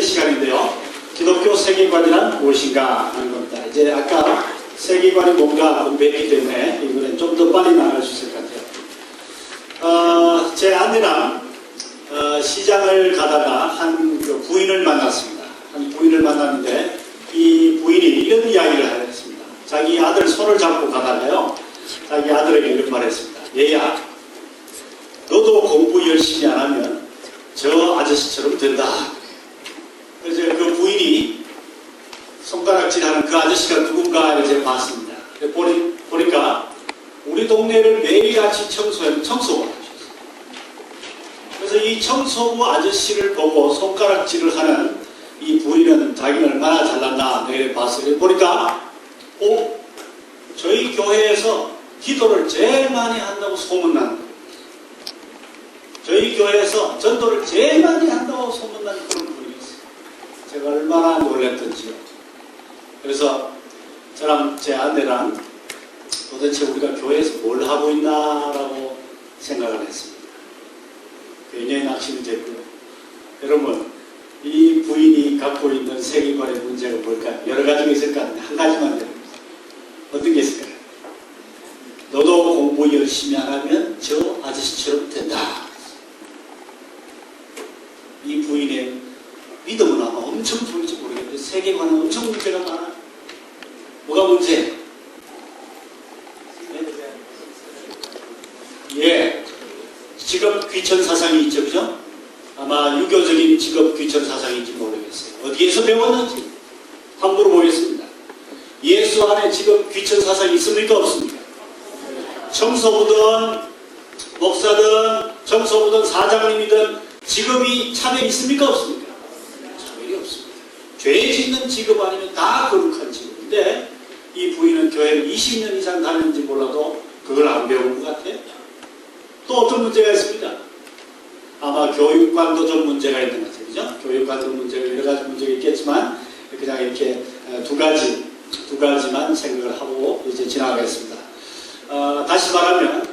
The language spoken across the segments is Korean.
시간인데요. 기독교 세계관이란 무엇인가 하는 겁니다. 이제 아까 세계관이 뭔가 공부했기 때문에 이번엔 좀 더 빨리 나갈 수 있을 것 같아요. 제 아내랑 시장을 가다가 한 부인을 만났습니다. 한 부인을 만났는데 이 부인이 이런 이야기를 했습니다. 자기 아들 손을 잡고 가다가요, 자기 아들에게 이런 말을 했습니다. 얘야, 너도 공부 열심히 안 하면 저 아저씨처럼 된다. 그래서 그 부인이 손가락질하는 그 아저씨가 누군가 이제 봤습니다. 보니까 우리 동네를 매일같이 청소하는 청소부가 하셨어요. 그래서 이 청소부 아저씨를 보고 손가락질을 하는 이 부인은 자기는 얼마나 잘났나 내일 봤어요. 보니까 저희 교회에서 기도를 제일 많이 한다고 소문난, 저희 교회에서 전도를 제일 많이 한다고 소문난 그런 분이었어요. 제가 얼마나 놀랐던지요. 그래서 저랑 제 아내랑 도대체 우리가 교회에서 뭘 하고 있나라고 생각을 했습니다. 굉장히 낙심이 됐고요. 여러분, 이 부인이 갖고 있는 세계관의 문제가 뭘까요? 여러 가지가 있을 것 같은데 한 가지만 여러분, 어떤 게 있을까요? 너도 공부 열심히 안 하면 저 아저씨처럼 된다. 이 부인의 믿음은 아마 엄청 좋을지 모르겠는데 세계관은 엄청 문제가 많아요. 뭐가 문제? 예, 직업 귀천 사상이 있죠, 그죠? 아마 유교적인 직업 귀천 사상인지 모르겠어요. 어디에서 배웠는지 함부로 보겠습니다. 예수 안에 직업 귀천 사상이 있습니까, 없습니까? 청소부든 목사든 청소부든 사장님이든 직업이 참여 있습니까, 없습니까? 참여이 없습니다. 죄 짓는 직업 아니면 다 거룩한 직업인데 이 부인은 교회를 20년 이상 다녔는지 몰라도 그걸 안 배운 것 같아요. 또 어떤 문제가 있습니다. 아마 교육관도 좀 문제가 있는 것 같아요. 그죠? 교육관도 문제가 여러 가지 문제가 있겠지만 그냥 이렇게 두 가지만 생각을 하고 이제 지나가겠습니다. 다시 말하면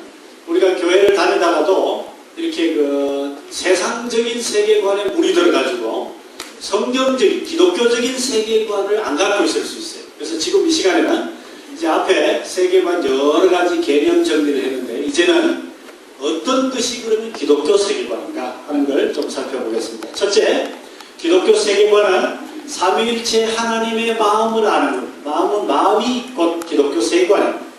우리가 교회를 다니다가도 이렇게 그 세상적인 세계관에 물이 들어가지고 성경적인 기독교적인 세계관을 안 갖고 있을 수 있어요. 그래서 지금 이 시간에는 이제 앞에 세계관 여러 가지 개념 정리를 했는데 이제는 어떤 것이 그러면 기독교 세계관인가 하는 걸 좀 살펴보겠습니다. 첫째, 기독교 세계관은 삼위일체 하나님의 마음을 아는 것. 마음이 곧 기독교 세계관입니다.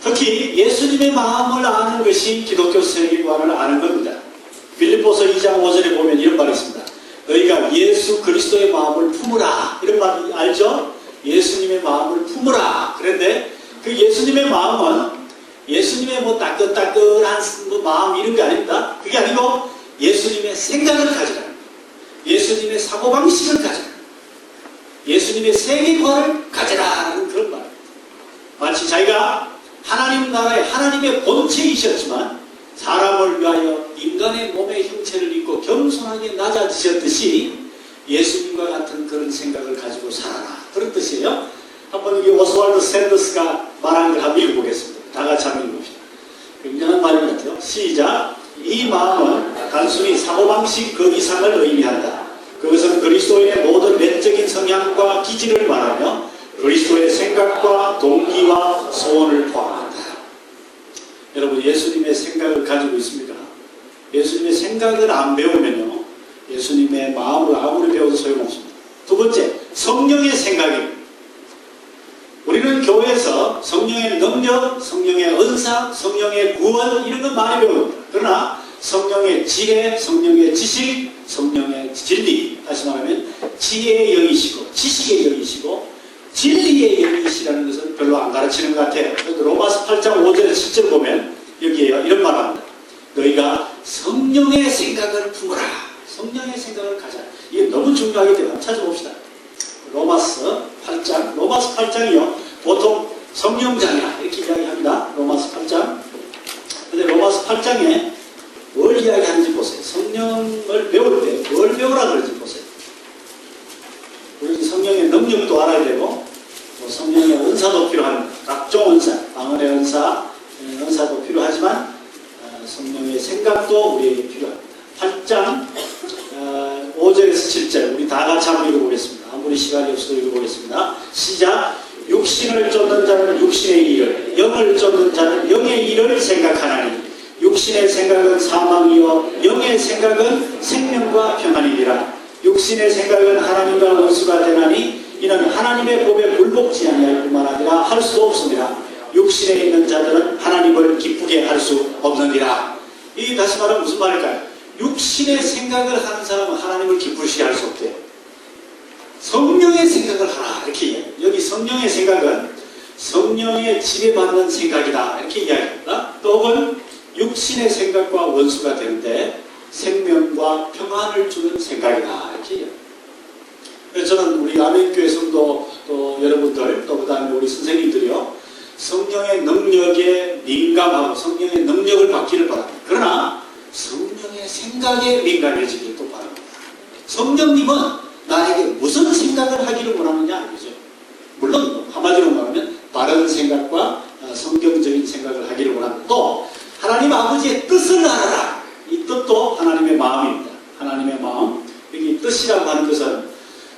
특히 예수님의 마음을 아는 것이 기독교 세계관을 아는 겁니다. 빌립보서 2장 5절에 보면 이런 말이 있습니다. 너희가 예수 그리스도의 마음을 품으라. 이런 말 알죠? 예수님의 마음을 품으라. 그런데 그 예수님의 마음은 예수님의 뭐 따끈따끈한 뭐 마음 이런 게 아닙니다. 그게 아니고 예수님의 생각을 가져라. 예수님의 사고방식을 가져라. 예수님의 세계관을 가져라는 그런 말입니다. 마치 자기가 하나님 나라의 하나님의 본체이셨지만 사람을 위하여 인간의 몸의 형체를 입고 겸손하게 낮아지셨듯이 예수님과 같은 그런 생각을 가지고 살아라. 그런 뜻이에요. 한번 여기 오스왈드 샌더스가 말한 걸 한번 읽어보겠습니다. 다 같이 한번 읽어봅시다. 굉장한 말인 것 같아요. 시작. 이 마음은 단순히 사고방식 그 이상을 의미한다. 그것은 그리스도인의 모든 내적인 성향과 기질을 말하며 그리스도의 생각과 동기와 소원을 포함한다. 여러분, 예수님의 생각을 가지고 있습니까? 예수님의 생각을 안 배우면요, 예수님의 마음을 아무리 배워도 소용없습니다. 두 번째, 성령의 생각입니다. 우리는 교회에서 성령의 능력, 성령의 은사, 성령의 구원 이런 건 많이 배웁니다. 그러나 성령의 지혜, 성령의 지식, 성령의 진리, 다시 말하면 지혜의 영이시고 지식의 영이시고 진리의 영이시라는 것은 별로 안 가르치는 것 같아요. 로마서 8장 5절에 7절 보면 여기에요. 이런 말을 합니다. 너희가 성령의 생각을 품어라. 성령의 생각을 가자. 이게 너무 중요하기 때문에 찾아봅시다. 로마서 8장이요. 보통 성령장이라 이렇게 이야기합니다. 로마서 8장. 근데 로마서 8장에 뭘 이야기하는지 보세요. 성령을 배울 때 뭘 배우라 그러는지 보세요. 우리 성령의 능력도 알아야 되고 성령의 은사도 필요합니다. 각종 은사, 방언의 은사도 필요하지만 성령의 생각도 우리에게 필요합니다. 8장 5절에서 1절에서 7절 우리 다 같이 한번 읽어보겠습니다. 아무리 시간이 없어도 읽어보겠습니다. 시작. 육신을 쫓는 자는 육신의 일을, 영을 쫓는 자는 영의 일을 생각하나니 육신의 생각은 사망이요 영의 생각은 생명과 평안이니라. 육신의 생각은 하나님과 원수가 되나니 이는 하나님의 법에 굴복지 아니할 뿐만 아니라 할 수도 없습니다. 육신에 있는 자들은 하나님을 기쁘게 할 수 없느니라. 이 다시 말하면 무슨 말일까요? 육신의 생각을 하는 사람은 하나님을 기쁘시게 할 수 없대요. 성령의 생각을 하라 이렇게 이야기해요. 여기 성령의 생각은 성령의 지배받는 생각이다 이렇게 이야기합니다. 또 혹은 육신의 생각과 원수가 되는데 생명과 평안을 주는 생각이다 이렇게 이야기합니다. 그래서 저는 우리 아멘교회 성도 또 여러분들 또 그 다음에 우리 선생님들이요 성령의 능력에 민감하고 성령의 능력을 받기를 바랍니다. 그러나 성령의 생각에 민감해지기를 또 바랍니다. 성령님은 나에게 무슨 생각을 하기를 원하느냐 아니죠. 물론 한마디로 말하면 바른 생각과 성경적인 생각을 하기를 원합니다. 또 하나님 아버지의 뜻을 알아라. 이 뜻도 하나님의 마음입니다. 하나님의 마음. 여기 뜻이라고 하는 것은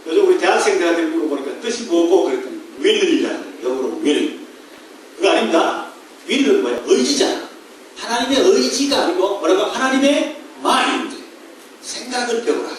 요즘 우리 대학생들한테 물어보니까 뜻이 뭐고 그랬더니 will이라는 영어로 will. 그거 아닙니다. will은 뭐야? 의지잖아. 하나님의 의지가 아니고 뭐라고? 하나님의 마인드. 생각을 배우라.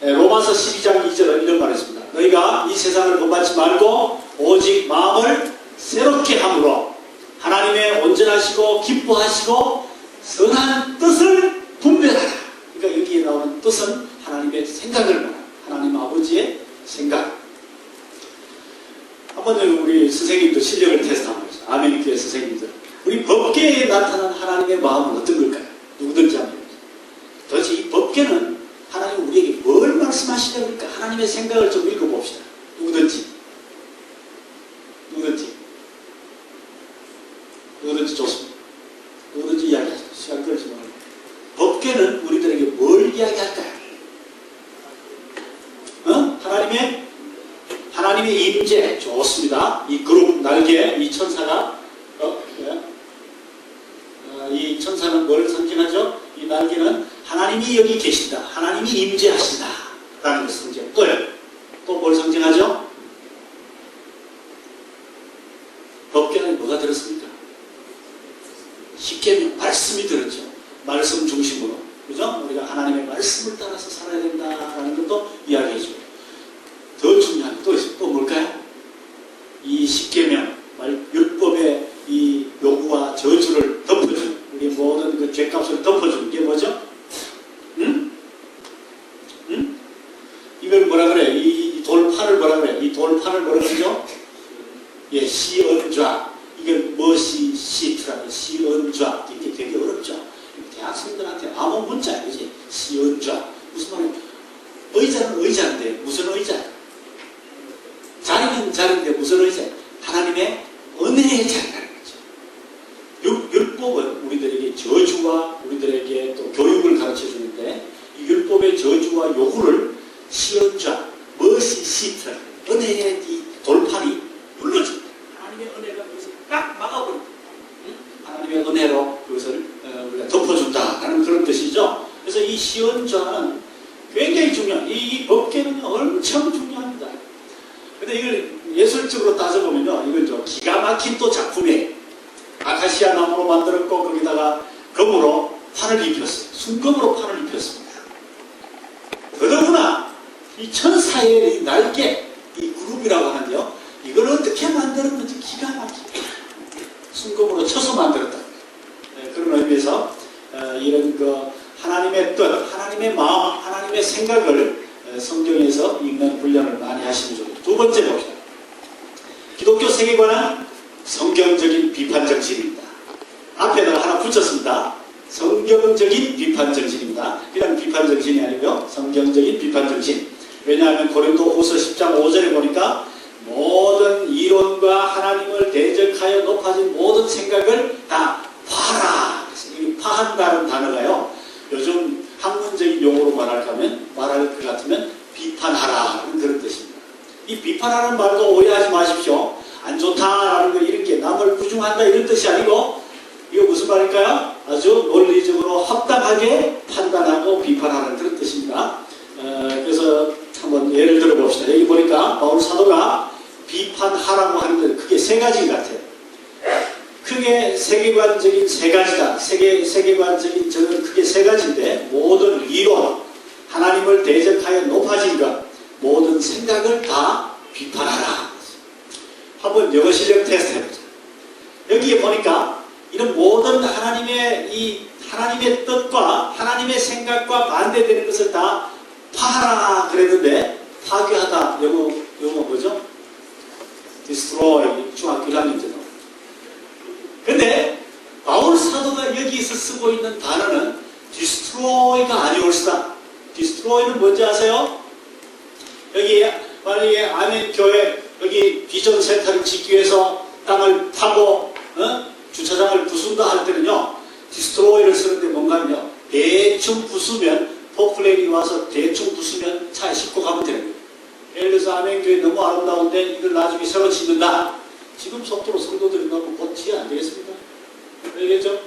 로마서 12장 2절에 이런 말을 했습니다. 너희가 이 세상을 본받지 말고 오직 마음을 새롭게 함으로 하나님의 온전하시고 기뻐하시고 선한 뜻을 분별하라. 그러니까 여기에 나오는 뜻은 하나님의 생각을 말합니다. 하나님 아버지의 생각. 한번 우리 선생님들 실력을 테스트 한번 해보세요. 아멘교회 선생님들. 우리 법계에 나타난 하나님의 마음은 어떤 걸까요? 누구든지 한번 해보세요. 도대체 이 법계는 하나님 우리에게 뭘 말씀하시려고 할까? 하나님의 생각을 좀 읽어봅시다. 누구든지 좋습니다. 누구든지 이야기하세요. 시간 끌지 말고. 법계는 우리들에게 뭘 이야기할까요? 하나님의 임재 좋습니다. 이 그룹 날개 이 천사가 이 천사는 뭘 상징하죠? 이 날개는 하나님이 여기 계신다. 하나님이 임재하신다. 라는 것을 상징. 또 뭘 상징하죠? 법궤는 뭐가 들었습니까? 십계명 말씀이 들었죠. 말씀 중심으로. 그죠? 우리가 하나님의 말씀을 따라서 살아야 된다라는 것도 이야기해줘요. 더 중요한 게 또 있어요. 또 뭘까요? 이 십계명, 율법의 이 요구와 저주를 덮어주는, 우리 모든 그 죄값을 덮어주는 게 뭐죠? 이걸 뭐라 그래? 이 돌판을 뭐라 그래? 이 돌판을 뭐라 그러죠? 예, 시언좌. 이게 뭐시 시트라, 시언좌. 이게 되게 어렵죠? 대학생들한테 아무 문자 아니지? 시언좌. 무슨 말이에요? 의자는 의자인데, 무슨 의자? 자리는 자리인데, 무슨 의자? 하나님의 은혜의 자리라는 거죠. 율법은 우리들에게 저주와 우리들에게 또 교육을 가르쳐 주는데, 이 율법의 저주와 요구를 시언좌, 머시 시트, 은혜의 이 돌판이 눌러줍니다. 하나님의 은혜가 그것을 딱 막아버립니다. 하나님의 은혜로 그것을 우리가 덮어준다라는 그런 뜻이죠. 그래서 이 시언좌는 굉장히 중요한, 이 법계는 엄청 중요합니다. 근데 이걸 예술적으로 따져보면요, 이걸 좀 기가 막힌 또 작품이에요. 아카시아 나무로 만들었고, 거기다가 금으로 판을 입혔어요. 순금으로 판을 입혔습니다. 더더구나, 이 천사의 이 날개, 이 그룹이라고 하는데요, 이걸 어떻게 만들었는지 기가 막히게 순금으로 쳐서 만들었다. 네, 그런 의미에서 이런 그 하나님의 뜻, 하나님의 마음, 하나님의 생각을 성경에서 읽는 훈련을 많이 하시는 중입니다. 두 번째 봅시다. 기독교 세계관은 성경적인 비판 정신입니다. 앞에다가 하나 붙였습니다. 성경적인 비판 정신입니다. 그냥 비판 정신이 아니고요. 성경적인 비판 정신. 왜냐하면 고린도후서 10장 5절에 보니까 모든 이론과 하나님을 대적하여 높아진 모든 생각을 다 파라. 이 파한다는 단어가요. 요즘 학문적인 용어로 말할 것 같으면 비판하라는 그런 뜻입니다. 이 비판하는 말도 오해하지 마십시오. 안 좋다라는 거 이렇게 남을 부중한다 이런 뜻이 아니고 이거 무슨 말일까요? 아주 논리적으로 합당하게 판단하고 비판하는 그런 뜻입니다. 그래서 한번 예를 들어 봅시다. 여기 보니까 바울 사도가 비판하라고 하는데 크게 세 가지 같아요. 크게 세계관적인 세 가지다. 세계관적인 저는 크게 세 가지인데, 모든 이론, 하나님을 대적하여 높아진 것, 모든 생각을 다 비판하라. 한번 영어 실력 테스트 해보자. 여기에 보니까 이런 모든 하나님의 뜻과 하나님의 생각과 반대되는 것을 다 파하라 그랬는데, 파괴하다 영어 뭐죠? destroy. 중학교 1학년 때도. 근데 바울 사도가 여기서 쓰고 있는 단어는 destroy가 아니올수다. destroy는 뭔지 아세요? 여기 만약에 아멘 교회 여기 비전 센터를 짓기 위해서 땅을 파고 주차장을 부순다 할 때는요, destroy를 쓰는데 뭔가요? 대충 부수면, 포플레인이 와서 대충 부수면 차에 싣고 가면 되는 거예요. 예를 들어서 아멘 교회 너무 아름다운데 이걸 나중에 새로 짓는다. 지금 속도로 성도들이 너무 곧 지어 안 되겠습니까? 알겠죠?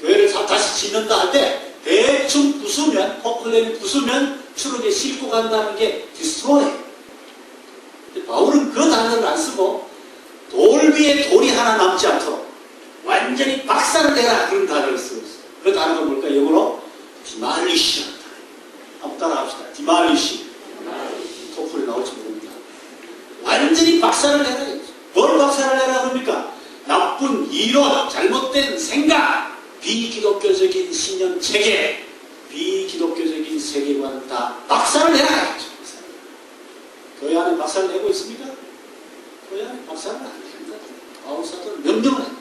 교회를 다시 짓는다 할 때 대충 부수면, 포플레인이 부수면 추룩에 싣고 간다는 게 destroy. 바울은 그 단어를 안 쓰고 돌 위에 돌이 하나 남지 않도록 완전히 박살을 내라 그런 단어를 쓰고 있어요. 그 단어가 뭘까? 영어로 디말리시라는 단어. 한번 따라합시다. 디말리시. 토플이 나올지 모릅니다. 완전히 박살을 내라. 뭘 박살을 내라 그럽니까? 나쁜 이론, 잘못된 생각, 비기독교적인 신념 체계, 비기독교적인 세계관은 다 박살을 내라. 교회 안에 박살을 내고 있습니까? 교회 안에 박살을 안 냅니다. 바울 사도는 명령을 해요.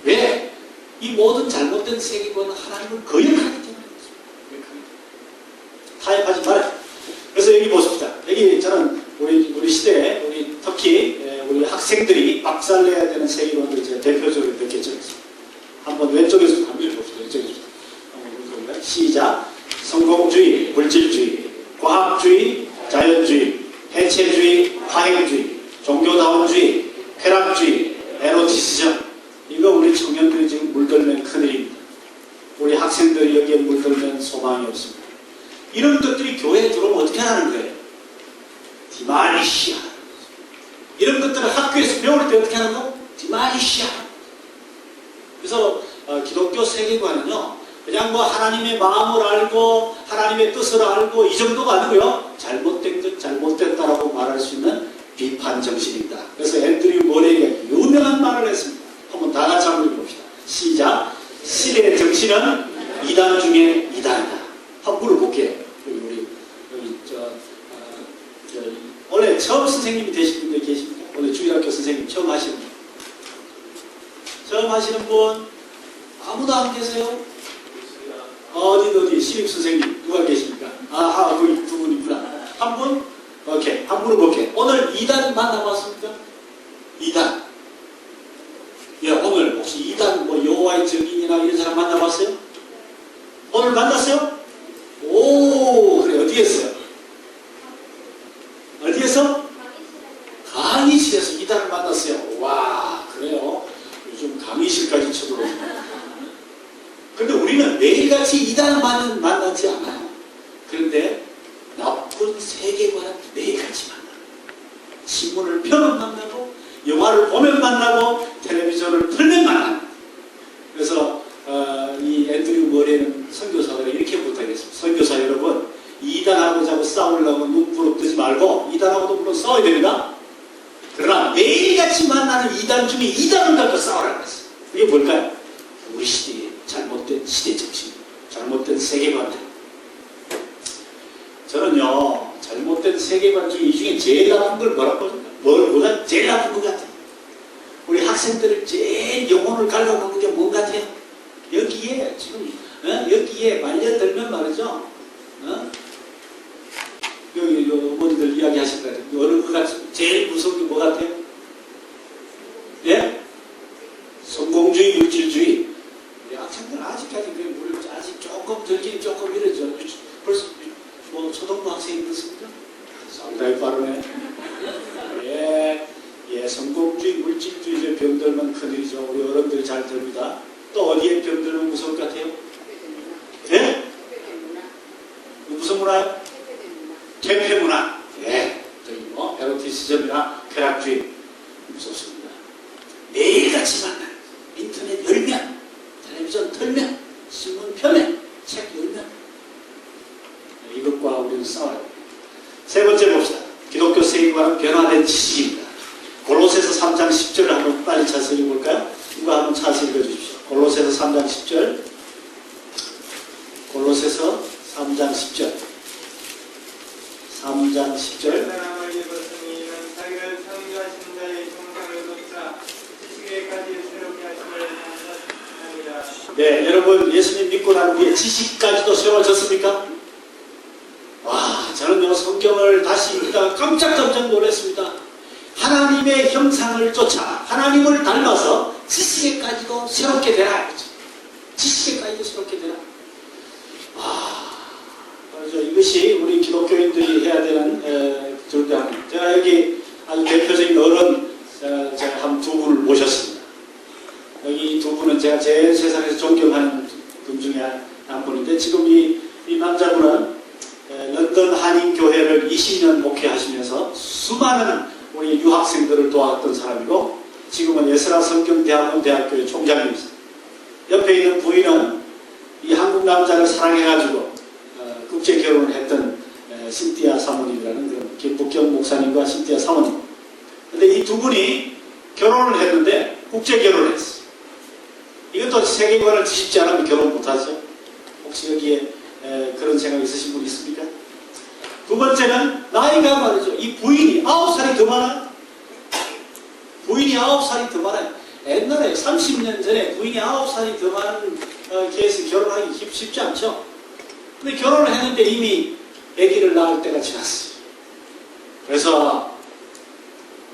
왜? 이 모든 잘못된 세계관은 하나님을 거역하기 때문에 타협하지 말아요. 그래서 여기 보십시다. 여기 저는 우리 시대에 특히 우리 학생들이 박살내야 되는 세계관을 제가 대표적으로 몇 개 적었습니다. 한번 왼쪽에서 한번 읽어봅시다. 왼쪽에서 한번 시작. 성공주의, 물질주의, 과학주의, 자연주의, 해체주의, 화행주의, 종교다원주의, 쾌락주의, 에로티시즘. 이거 우리 청년들이 지금 물들면 큰일입니다. 우리 학생들이 여기에 물들면 소망이 없습니다. 이런 것들이 교회에 들어오면 어떻게 하는 거예요? 디말리시아. 이런 것들을 학교에서 배울 때 어떻게 하는 거? 디말리시아. 그래서 기독교 세계관은요, 그냥 뭐 하나님의 마음을 알고 하나님의 뜻을 알고 이 정도가 아니고요, 잘못된 것 잘못됐다라고 말할 수 있는 비판 정신입니다. 그래서 앤드류 머레이가 유명한 말을 했습니다. 한번 다 같이 한번 읽어봅시다. 시작. 시대의 정신은 이단 중에 이단이다. 한번 물어볼게요. 원래 처음 선생님이 되신 분들 계십니까? 오늘 주일학교 선생님 처음 하시는 분? 처음 하시는 분? 아무도 안 계세요? 어디 신입 선생님 누가 계십니까? 거기 두 분이구나. 한 분? 오케이. 한 분을 볼게요. 오늘 2단 만나봤습니까? 2단. 예, 오늘 혹시 2단 뭐 여호와의 증인이나 이런 사람 만나봤어요? 오늘 만났어요? 오, 그래. 어디에 있어요? 어디에서? 강의실에서 2단을 만났어요. 와, 그래요. 요즘 강의실까지 쳐들어오고. 근데 우리는 매일같이 2단을 만나지 않아요. 그런데 나쁜 세계관은 매일같이 만나요. 신문을 펴면 만나고, 영화를 보면 만나고, 텔레비전을 틀면 만나요. 그래서 이 앤드류 머레이는 선교사들을 이렇게 부탁했습니다. 선교사 여러분, 2단하고 싸우려면 눈부릅 뜨지 말고 2단하고도 물론 싸워야 됩니다. 그러나 매일같이 만나는 2단 중에 2단을 갖고 싸우라고 했어요. 그게 뭘까요? 우리 시대의 잘못된 시대 정신, 잘못된 세계관. 저는요, 잘못된 세계관 중에 이 중에 제일 나쁜 걸 뭐라고 하죠? 뭐가 제일 나쁜 것 같아요? 우리 학생들을 제일 영혼을 갉아먹는 게 뭔 같아요? 여기에 지금 여기에 말려들면 말이죠. 여기 어머니들 이야기하실 것 같아요. 어느 것 같습니다. 제일 무서운 게 뭐 같아요? 예? 성공주의, 물질주의. 우리 학생들 아직까지 그 아직 조금 들긴 조금 이러죠. 벌써 뭐 초등부 학생이 그렇습니까? 상당히 빠르네. 예, 성공주의, 물질주의 병들면 큰일이죠. 우리 어른들이 잘 듭니다. 또 어디에 병들면 무서울 것 같아요? 예? 무슨 나르시즘이나 쾌락주의 무섭습니다. 매일같이 만나요. 인터넷 열면, 텔레비전 틀면, 신문 펴면, 책 열면 이것과 우리는 싸워야 됩니다. 세 번째 봅시다. 기독교 세계관은 변화된 지식입니다. 골로새서 3장 10절을 한번 빨리 찾아서 읽어볼까요? 누가 한번 찾아서 읽어주십시오. 골로새서 3장 10절. 골로새서 3장 10절. 3장 10절. 사랑을 입었으니 이는 자기를 창조하신 자의 형상을 좇아 지식에까지 새롭게 하심을 감사합니다. 네, 여러분 예수님 믿고 난 후에 지식까지도 새로워졌습니까? 와, 저는요 성경을 다시 읽다가 깜짝 놀랐습니다. 하나님의 형상을 쫓아 하나님을 닮아서 지식에까지도 새롭게 되라. 지식에까지도 새롭게 되라. 그래서 이것이 우리 기독교인들이 해야 되는 절대한. 제가 여기 아주 대표적인 어른 제가 한 두 분을 모셨습니다. 여기 두 분은 제가 제일 세상에서 존경하는 분 중에 한 분인데 지금 이 남자분은 런던 한인교회를 20년 목회하시면서 수많은 우리 유학생들을 도왔던 사람이고 지금은 예스라 성경대학원 대학교의 총장입니다. 옆에 있는 부인은 이 한국 남자를 사랑해가지고 국제 결혼을 했던 신띠아 사모님이라는 그런 김북경 목사님과 신띠아 사모님. 근데 이 두 분이 결혼을 했는데 국제 결혼을 했어요. 이것도 세계관을 뒤집지 않으면 결혼 못하죠. 혹시 여기에 그런 생각 있으신 분 있습니까? 두 번째는 나이가 말이죠. 이 부인이 9살이 더 많아요. 부인이 9살이 더 많아요. 옛날에 30년 전에 부인이 9살이 더 많은 계에서 결혼하기 쉽지 않죠. 근데 결혼을 했는데 이미 아기를 낳을 때가 지났어요. 그래서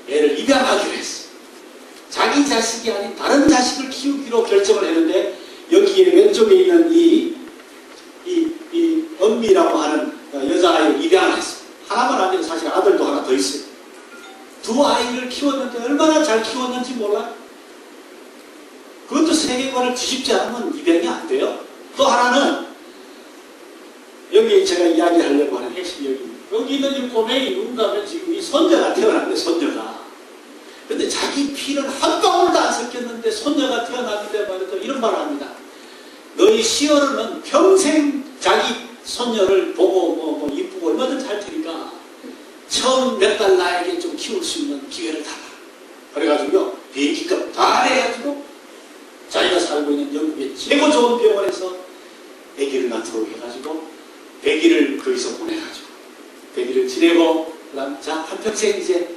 애를 입양하기로 했어요. 자기 자식이 아닌 다른 자식을 키우기로 결정을 했는데 여기에 왼쪽에 있는 이 은미라고 하는 여자아이를 입양을 했어요. 하나만 아니고 사실 아들도 하나 더 있어요. 두 아이를 키웠는데 얼마나 잘 키웠는지 몰라요. 그것도 세계관을 뒤집지 않으면 입양이 안 돼요. 또 하나는 여기 제가 이야기하려고 하는 핵심이 여기 있는 이 꼬맹이 누군가 하면 지금 이 손녀가 태어났는데 손녀가. 근데 자기 피는 한 방울도 안 섞였는데 손녀가 태어났는데 말이죠. 이런 말을 합니다. 너희 시어른은 평생 자기 손녀를 보고 이쁘고 얼마든지 할 테니까 처음 몇 달 나에게 좀 키울 수 있는 기회를 달라. 그래가지고 비행기값 다 내가지고 자기가 살고 있는 영국의 최고 좋은 병원에서 아기를 낳도록 해가지고 100일을 거기서 보내가지고 100일을 지내고 그다음 자 한평생 이제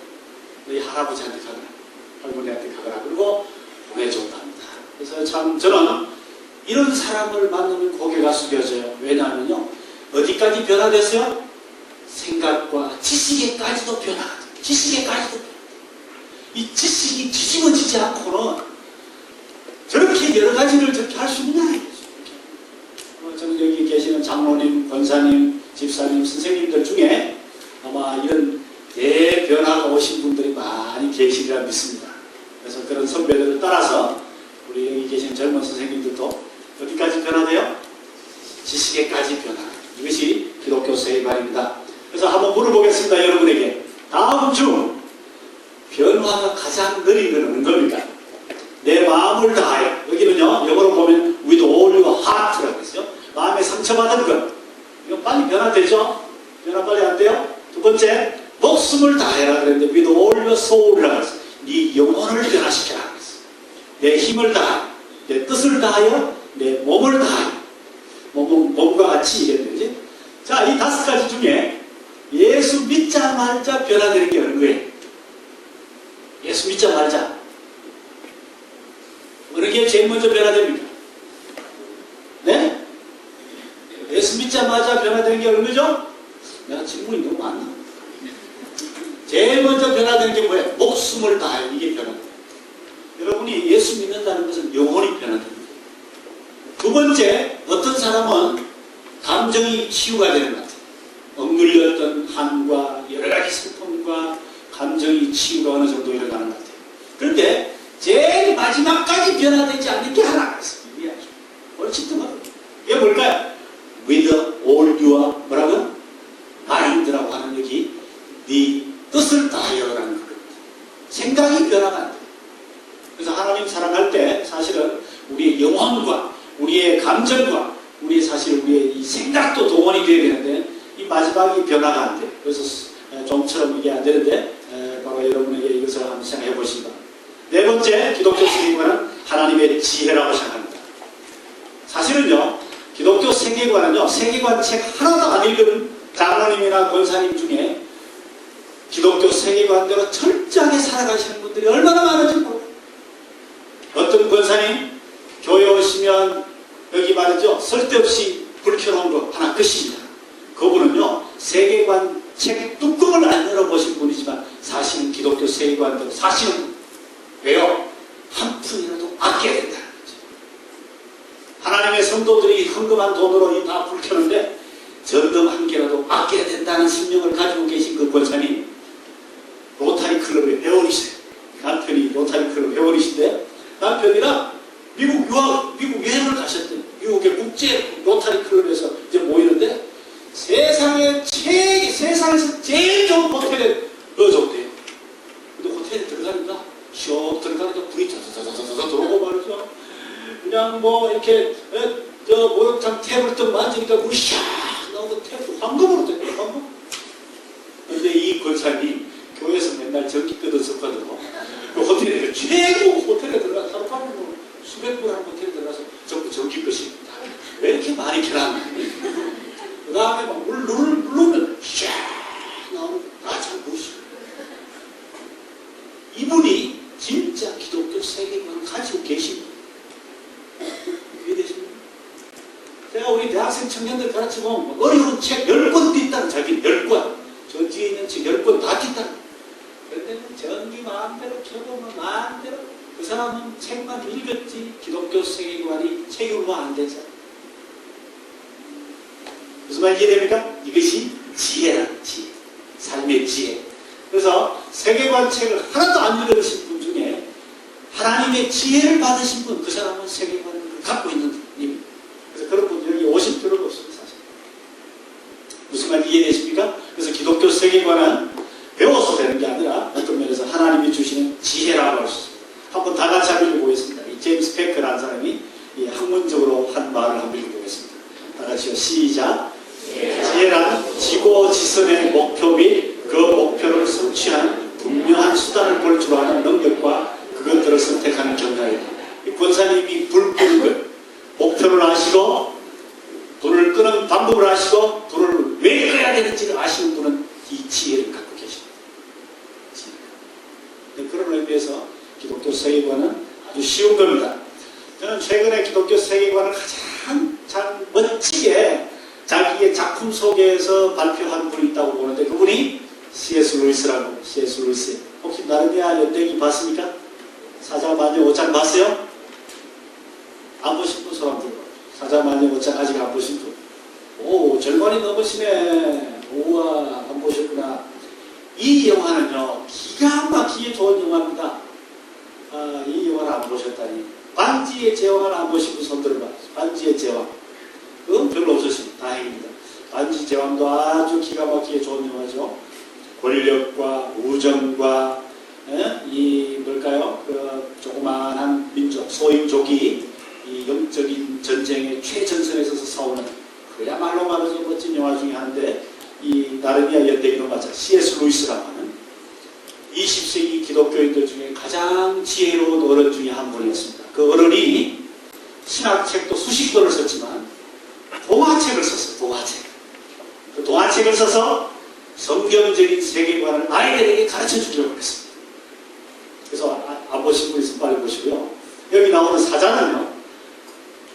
너희 할아버지한테 가거라 할머니한테 가거라 그리고 보내줬다 합니다. 그래서 참 저는 이런 사람을 만나면 고개가 숙여져요. 왜냐하면요 어디까지 변화됐어요? 생각과 지식에까지도 변화가 돼요. 지식에까지도 변화가 돼요. 이 지식이 뒤집어지지 않고는 저렇게 여러 가지를 저렇게 할 수 있냐. 저는 여기 계시는 장로님, 권사님, 집사님, 선생님들 중에 아마 이런 대변화가 오신 분들이 많이 계시리라 믿습니다. 그래서 그런 선배들을 따라서 우리 여기 계신 젊은 선생님들도 어디까지 변화돼요? 지식에까지 변화. 이것이 기독교 세계관입니다. 그래서 한번 물어보겠습니다. 여러분에게. 다음 중 변화가 가장 느린 건 어느 겁니까? 내 마음을 다하여. 여기는요, 영어로 보면 with all your heart라고 했어요. 마음에 상처받은 것. 이거 빨리 변화되죠? 변화 빨리 안 돼요? 두 번째, 목숨을 다해라 그랬는데 with all your soul이라고 했어요. 네 영혼을 변화시켜라 그랬어요. 내 힘을 다하여, 내 뜻을 다하여, 내 몸을 다하여. 몸과 같이 이랬는지. 자, 이 5가지 중에 예수 믿자마자 변화되는 게 어느 거예요? 예수 믿자마자. 어느 게 제일 먼저 변화됩니까? 네? 예수 믿자마자 변화되는 게 어느 거죠? 내가 질문이 너무 많나? 제일 먼저 변화되는 게 뭐예요? 목숨을 다해. 이게 변화돼요. 여러분이 예수 믿는다는 것은 영혼이 변화됩니다. 두 번째, 어떤 사람은 감정이 치유가 되는 것 같아요. 억눌렸던 한과 여러 가지 슬픔과 감정이 치유가 어느 정도 일어나는 것 같아요. 그런데 제일 마지막까지 변화되지 않는 게 하나가 있습니다. 옳지 또 이게 뭘까요? With all your 뭐라고? mind라고 하는 여기 네 뜻을 다하여라는 하나님 사랑할 때 사실은 우리의 영혼과 우리의 감정과 우리의 이 생각도 동원이 되어야 되는데 이 마지막이 변화가 안 돼요. 그래서 좀처럼 이게 안 되는데 바로 여러분에게 이것을 한번 생각해 보시기 바랍니다. 네 번째 기독교 세계관은 하나님의 지혜라고 생각합니다. 사실은요 기독교 세계관은요 세계관 책 하나도 안 읽은 장로님이나 권사님 중에 기독교 세계관대로 철저하게 살아가시는 분들이 얼마나 많은지 몰라요. 어떤 권사님 교회 오시면 여기 말이죠 쓸데없이 불 켜놓은 거 하나 끄십니다. 그분은요 세계관 책 뚜껑을 안 열어보신 분이지만 사실은 기독교 세계관대로 사시는 분. 왜요? 한 푼이라도 아껴야 된다는 거죠. 하나님의 성도들이 헌금한 돈으로 이 다 불 켜는데 전등 한 개라도 아껴야 된다는 신명을 가지고 계신 그 권사님 로타리 클럽의 회원이세요. 남편이 로타리 클럽 회원이신데 남편이랑 미국 여행을 가셨대요. 미국의 국제 로타리 클럽에서 이제 모이는데 세상에서 제일 좋은 호텔에 넣어줬대요. 근데 호텔에 들어가니까 슉 들어가니까 불이 자자자자자 들어오고 말이죠. 그냥 뭐 이렇게 저 목욕탕 탭을 또 만지니까 물이 샥 나오고 탭도 황금으로 됐대요. 황금. 근데 이 권사님 교회에서 맨날 전기 끄덕었거든요. 그 호텔에 최고 호텔에 들어가서 하루밤에 뭐 수백 불 하는 호텔에 들어가서 전부 전기 끄십니다. 왜 이렇게 많이 켜놨나? 그 다음에 막 물 누르면 샥 나오는 아참 무시. 이분이 진짜 기독교 세계관을 가지고 계신 분이에요. 이해되십니까? 제가 우리 대학생 청년들 가르치고 어려운 책 10권 뒷다는 자기는 10권. 저 뒤에 있는 책 10권 다 뒷다는. 그런데 전기 마음대로 켜보면 마음대로 그 사람은 책만 읽었지 기독교 세계관이 체육화 안 되잖아. 무슨 말인지 이해됩니까? 이것이 지혜라는 지혜. 삶의 지혜. 그래서 세계관 책을 하나도 안 읽으신 분 중에 하나님의 지혜를 받으신 분, 그 사람은 세계관을 갖고 있는 분입니다. 그래서 그런 분들이 여기 오실 필요가 없습니다. 사실. 무슨 말인지 이해되십니까? 그래서 기독교 세계관은 배워서 되는 게 아니라 어떤 면에서 하나님이 주시는 지혜라고 할 수 있습니다. 한번 다 같이 한번 읽어보겠습니다. 이 제임스 페커라는 사람이 이 학문적으로 한 말을 한번 읽어보겠습니다. 다 같이요. 시작. 지혜란 지고지선의 목표 및 그 목표를 성취한 분명한 수단을 볼 줄 아는 능력과 그것들을 선택하는 경향이다. 이 권사님이 불 끄는 것, 목표를 아시고 불을 끄는 방법을 아시고 불을 왜 꺼야 되는지를 아시는 분은 이 지혜를 갖고 계십니다. 그런 의미에서 기독교 세계관은 아주 쉬운 겁니다. 저는 최근에 기독교 세계관을 가장 잘 멋지게 자기의 작품 속에서 발표한 분이 있다고 보는데 그분이 C.S. 루이스라고. C.S. 루이스. 혹시 나르니아 연대기 봤습니까? 사자마녀 5장 봤어요? 안 보신 분 손 안 들고. 사자마녀 5장 아직 안 보신 분. 오, 절반이 넘으시네. 우와, 안 보셨구나. 이 영화는요, 기가 막히게 좋은 영화입니다. 이 영화를 안 보셨다니. 반지의 제왕을 안 보신 분 손 들어봐. 반지의 제왕. 그건 별로 없으십니다. 다행입니다. 반지 제왕도 아주 기가 막히게 좋은 영화죠. 권력과 우정과 이 뭘까요? 그 조그마한 민족, 소인족이 이 영적인 전쟁의 최전선에 서서 싸우는 그야말로 말하자면 멋진 영화 중에 하나인데 이 나르니아 연대기도 마찬가지 C.S. 루이스라고 하는 20세기 기독교인들 중에 가장 지혜로운 어른 중에 한 분이었습니다. 그 어른이 신학책도 수십 권을 썼지만 동화책을 썼어요. 동화책. 그 동화책을 써서 성경적인 세계관을 아이들에게 가르쳐 주려고 했습니다. 그래서 안 보신 분 있으면 빨리 보시고요. 여기 나오는 사자는요.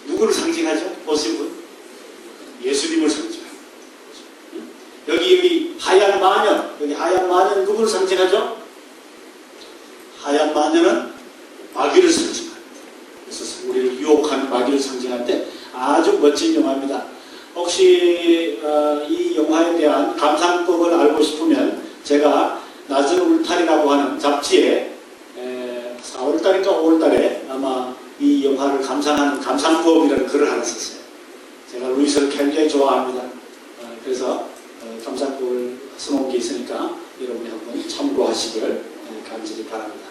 누구를 상징하죠? 보신 분? 예수님을 상징합니다. 여기 하얀 마녀. 여기 하얀 마녀는 누구를 상징하죠? 하얀 마녀는 마귀를 상징합니다. 그래서 우리를 유혹하는 마귀를 상징하는데 아주 멋진 영화입니다. 혹시 이 영화에 대한 감상법을 알고 싶으면 제가 낮은 울타리라고 하는 잡지에 4월달인가 5월달에 아마 이 영화를 감상하는 감상법이라는 글을 하나 썼어요. 제가 루이스를 굉장히 좋아합니다. 그래서 감상법을 써놓은 게 있으니까 여러분이 한번 참고하시길 간절히 바랍니다.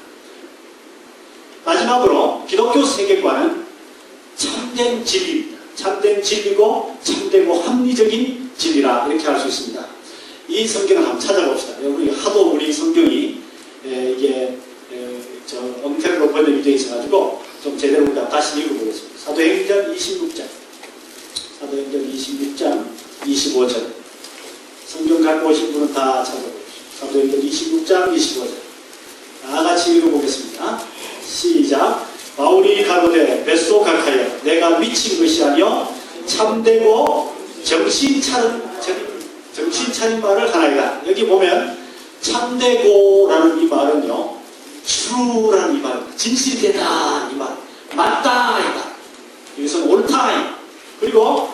마지막으로 기독교 세계관은 참된 진리입니다. 참된 진리고 참되고 합리적인 진리라 이렇게 할 수 있습니다. 이 성경을 한번 찾아봅시다. 우리 하도 우리 성경이 이게 저 엉터리로 번역이 되어 있어가지고 좀 제대로 우리가 다시 읽어보겠습니다. 사도행전 26장, 사도행전 26장 25절. 성경 갖고 오신 분은 다 찾아보십시오. 사도행전 26장 25절. 다 같이 읽어보겠습니다. 시작. 바울이 가로되 뱃속 각하여 내가 미친 것이 아니요 참되고 정신 차린 말을 하나이다. 여기 보면 참되고라는 이 말은요, true라는 이 말입니다. 진실되다 이 말, 맞다 이 말, 여기서는 옳다 이 말. 그리고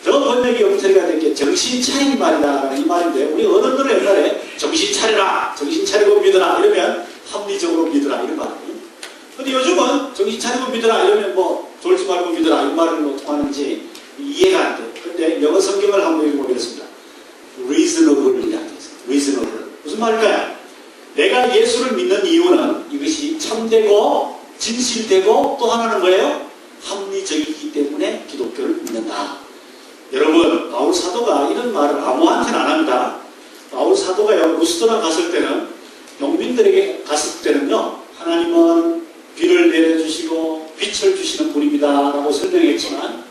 더 번역이 엉터리가 된 게 정신 차린 말이다 이 말인데, 우리 어른들은 옛날에 정신 차리라, 정신 차리고 믿어라 이러면 합리적으로 믿어라 이런 말이에요. 근데 요즘은 정신 차리고 믿어라 이러면 뭐 졸지 말고 믿어라 이 말은 뭐 통하는지 이해가 안 돼요. 근데 영어 성경을 한번 읽어보겠습니다. reasonable이라고 했어요. reasonable. 무슨 말일까요? 내가 예수를 믿는 이유는 이것이 참되고 진실되고 또 하나는 뭐예요? 합리적이기 때문에 기독교를 믿는다. 여러분, 바울 사도가 이런 말을 아무한테는 안 합니다. 바울 사도가요, 루스드라 갔을 때는, 농민들에게 갔을 때는요, 하나님은 비를 내려주시고 빛을 주시는 분입니다 라고 설명했지만,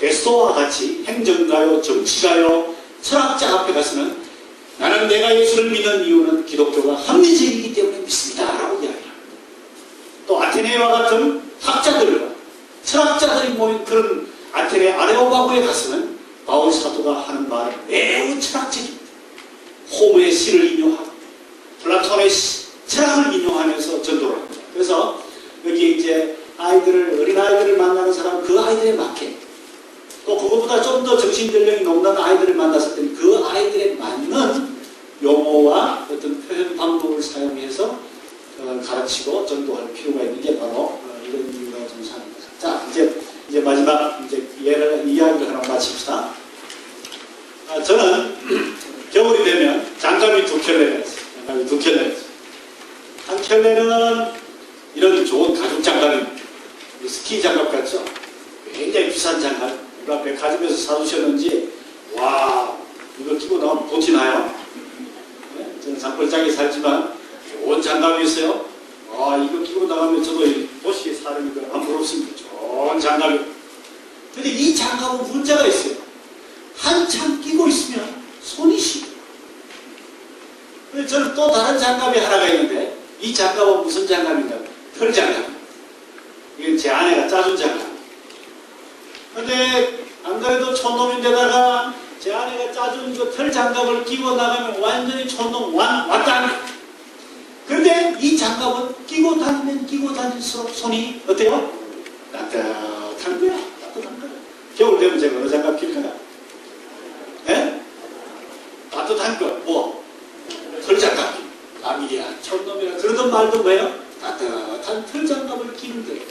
베스토와 같이 행정가요, 정치가요, 철학자 앞에 가서는 나는 내가 예수를 믿는 이유는 기독교가 합리적이기 때문에 믿습니다 라고 이야기합니다. 또 아테네와 같은 학자들과 철학자들이 모인 그런 아테네 아레오바구에 가서는 바울 사도가 하는 말은 매우 철학적입니다. 호모의 시를 인용하고 플라톤의 철학을 인용하면서 전도를 합니다. 그래서 여기 이제 어린아이들을 만나는 사람은 그 아이들에 맞게, 또 그것보다 좀 더 정신연령이 높는 아이들을 만났을 때는 그 아이들에 맞는 용어와 어떤 표현 방법을 사용해서 가르치고 전도할 필요가 있는 게 바로 이런 이유가 좀 상입니다. 자, 이제 마지막 이야기를 하나 마칩시다. 저는 겨울이 되면 장갑이 2켤레가 있어요. 장갑이 2켤레가 있어요. 한 켤레는 이런 좋은 가죽 장갑입니다. 스키 장갑 같죠? 굉장히 비싼 장갑. 우리가 백화점에서 사주셨는지, 와, 이거 끼고 나오면 돈이 나요? 네? 저는 산골짜기에 살지만 좋은 장갑이 있어요. 와, 이거 끼고 나가면 저도 도시에 사는 거 안 부럽습니다. 좋은 장갑이. 근데 이 장갑은 문제가 있어요. 한참 끼고 있으면 손이 시려요. 저는 또 다른 장갑이 하나가 있는데, 이 장갑은 무슨 장갑인가? 털 장갑. 이건 제 아내가 짜준 장갑. 근데 안 그래도 촌놈인데다가 제 아내가 짜준 그 털 장갑을 끼고 나가면 완전히 촌놈 왔다. 그런데 이 장갑은 끼고 다닐수록 손이 어때요? 따뜻한 거야. 따뜻한 거야. 겨울 되면 제가 어느 장갑 낄까요? 예? 따뜻한 거. 뭐? 털 장갑. 남이야, 촌놈이라 그러던 말도 뭐예요? 따뜻한 털 장갑을 끼는 거예요.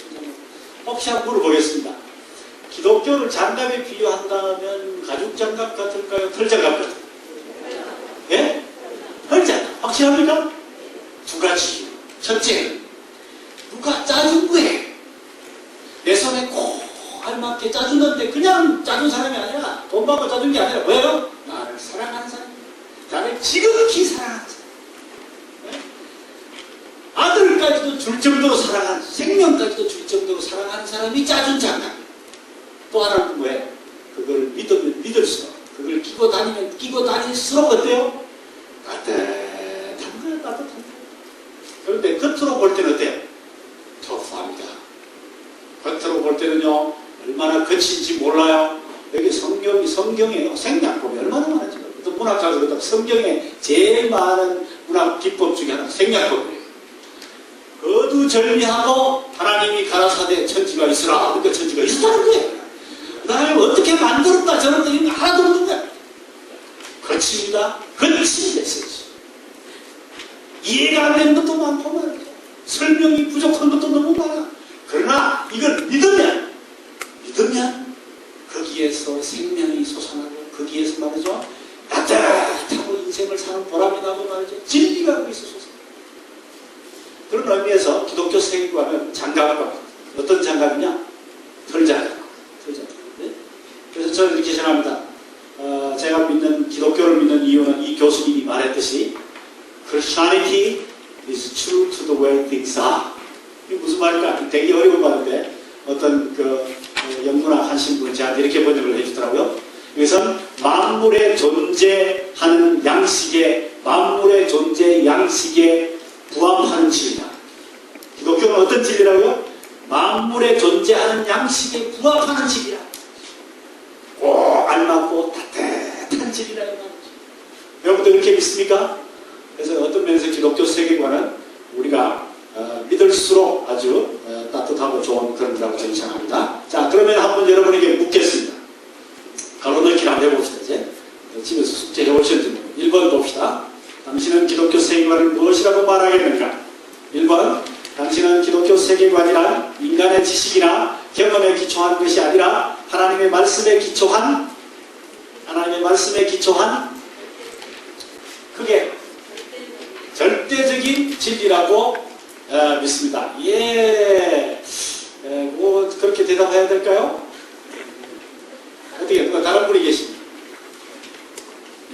혹시 한번 물어보겠습니다. 기독교를 장갑에 비유한다면 가죽 장갑 같을까요? 털 장갑 같을까요? 예? 털 장갑. 확실합니까? 두 가지. 첫째는 누가 짜준 거예요. 내 손에 꼭 알맞게 짜주는데 그냥 짜준 사람이 아니라, 돈 받고 짜준 게 아니라 뭐예요? 나를 사랑하는 사람. 나를 지극히 사랑하는 사람. 예? 아들까지도 줄 정도로 사랑하는, 생명까지도 줄 정도로 사랑하는 사람이 짜준 장갑. 또 하나는 뭐예요? 그걸 믿을수록, 그걸 끼고 다닐수록 어때요? 따뜻한 거예요, 따뜻한 거. 그런데 겉으로 볼 때는 어때요? 터프합니다. 겉으로 볼 때는요, 얼마나 거친지 몰라요. 여기 성경에 생략법이 얼마나 많은지. 어떤 문학자가 그러다 성경에 제일 많은 문학 기법 중에 하나 생략법이에요. 거두절미하고 하나님이 가라사대 천지가 있으라. 그러니까 천지가 있었다는 거예요. 나를 어떻게 만들었다 저런다 이런 거 하나도 없는 거야. 거칩니다. 거친 메시지. 이해가 안 되는 것도 많고 말이죠. 설명이 부족한 것도 너무 많아. 그러나 이걸 믿으면 거기에서 생명이 솟아나고, 거기에서 말이죠, 따뜻하고 인생을 사는 보람이 나고 말이죠, 진리가 거기서 솟아나고. 그런 의미에서 기독교 세계관은 장갑과 어떤 장갑이냐? 털장갑. 네? 그래서 저는 이렇게 생각합니다. 제가 믿는 기독교를 믿는 이유는 이 교수님이 말했듯이 Christianity is true to the way things are. 이게 무슨 말일까? 되게 어려운 말인데 어떤 영문학 하신 분이 저한테 이렇게 번역을 해주더라고요. 이것은 만물의 존재하는 양식에 만물의 존재 양식에 부합하는 진리다. 기독교는 어떤 진리라고요? 만물의 존재하는 양식에 부합하는 진리다. 꼭 알맞고 따뜻한 진리라 이 말이죠. 여러분도 그렇게 믿습니까? 그래서 어떤 면에서 기독교 세계관은 우리가 믿을수록 아주 따뜻하고 좋은 그런 거라고 저는 생각합니다. 자, 그러면 한번 여러분에게 묻겠습니다. 가로넣기를 한번 해봅시다. 이제 집에서 숙제 해오셨는지 1번 봅시다. 당신은 기독교 세계관을 무엇이라고 말하겠는가? 1번, 당신은 기독교 세계관이란 인간의 지식이나 경험에 기초한 것이 아니라 하나님의 말씀에 기초한 그게 절대적인 진리라고 믿습니다. 예, 뭐 그렇게 대답해야 될까요? 어떻게 누가 다른 분이 계십니까?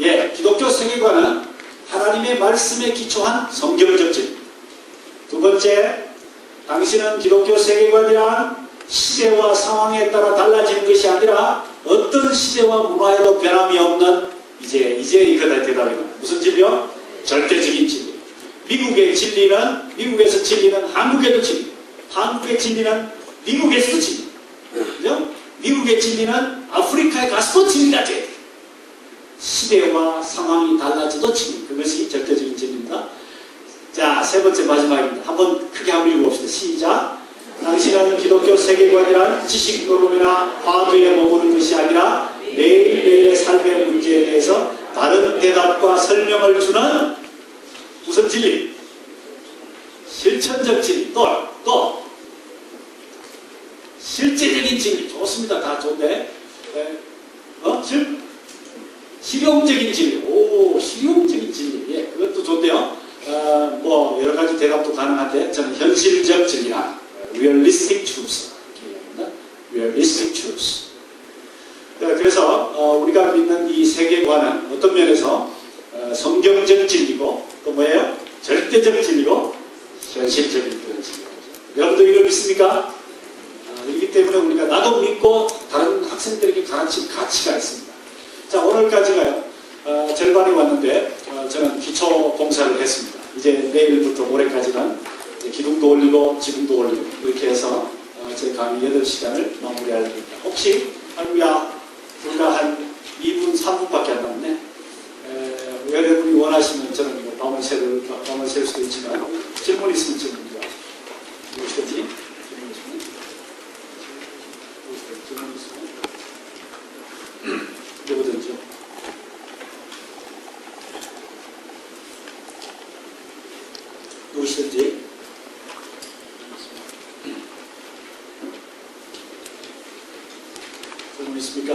예, 기독교 세계관은 하나님의 말씀에 기초한 성경적 진리. 두 번째, 당신은 기독교 세계관이란 시대와 상황에 따라 달라지는 것이 아니라 어떤 시대와 문화에도 변함이 없는 이제 이거다 대답이다. 무슨 진리요? 절대적인 진리. 미국에서 진리는 한국에도 진리. 한국의 진리는 미국에서도 진리. 그죠? 미국의 진리는 아프리카에 가서도 진리가 돼. 시대와 상황이 달라져도 진리. 그것이 절대적인 진리입니다. 자, 세 번째 마지막입니다. 한번 크게 한번 읽어봅시다. 시작. 당신은 기독교 세계관이란 지식 노름이나 화두에 머무는 것이 아니라 매일매일의 삶의 문제에 대해서 다른 대답과 설명을 주는 무슨 진리? 실천적 진리. 또 실제적인 진리. 좋습니다. 다 좋은데 실용적인 진리. 오, 실용적인 진리. 예, 그것도 좋은데요. 뭐 여러 가지 대답도 가능한데 저는 현실적 진리라 realistic truth 이렇게 얘기합니다. realistic truth. 그래서 우리가 믿는 이 세계관은 어떤 면에서 성경적 진리고 또 뭐예요? 절대적 진리고 현실적인 그런 진리죠. 여러분도 이걸 믿습니까? 이기 때문에 우리가 나도 믿고 다른 학생들에게 가르칠 가치가 있습니다. 자, 오늘까지가요. 절반이 왔는데 저는 기초 봉사를 했습니다. 이제 내일부터 모레까지는 기둥도 올리고 지붕도 올리고 이렇게 해서 제 강의 8시간을 마무리할 겁니다. 혹시 할렐루야 우리가 한 2분 3분밖에 안 남았네. 여러분이 원하시면 저는 뭐 밤을 셀 수도 있지만 질문 있으면 질문 무엇이든지 질문 있으면 누구든지요. 누구시든지. 질문 있습니까?